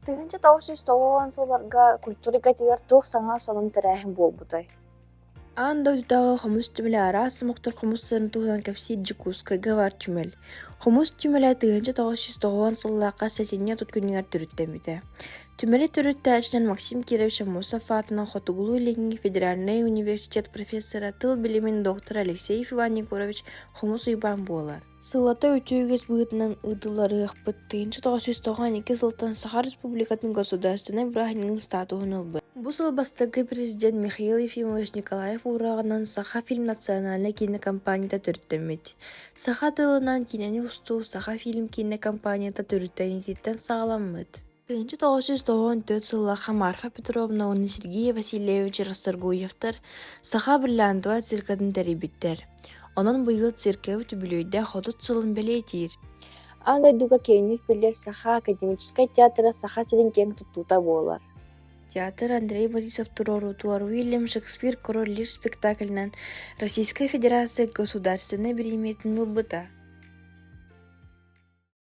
Тыгынча 990 культурика тигер туох саңа сонун тэрээхин буолбутай. Анда үтағы хомус түмілі арасы мұқтар хомустарын туған кәпсейд жикускайга бар түмел. Хомус түмелі тыгынча 990 сыллаққа сәтенне тұткүнігер түріттемеді. Түмелі түрітті әчінен Максим Кирович Амосов атына Хотугулу Ленинский федеральный университет профессора тыл билимин доктор Алексей Иван Егорович хомус уйбан болар. Сылата өтөөгес бұғытынан ұдылары ұқпыт тыгынча 992 сылтан Саха Республикатын государственной брахинин статуын ылбы. Бұл сылбастығы президент Михаил Ефимович Николаев урағынан Саха фильм национальный кинокомпанияда түрттемет. Саха тылынан кинені ұсту Саха фильм кинокомпанияда түрттенететтен сағаламмыд. 1994 сыллаха Марфа Петровна оны Сергей Васильевич Расторгуевтар Саха Бриллиантова циркадын тәребіттер. Онын бұйыл циркеві түбілейді хотут сылын бәлейтер. Аңгай дуга кейник билер Саха академический театра Саха сирин кең туттута болар. Театр Андрей Борисов Турору Туар Уильям Шекспир Король Лир спектакльнан Российская Федерация государственной береметный лбыта.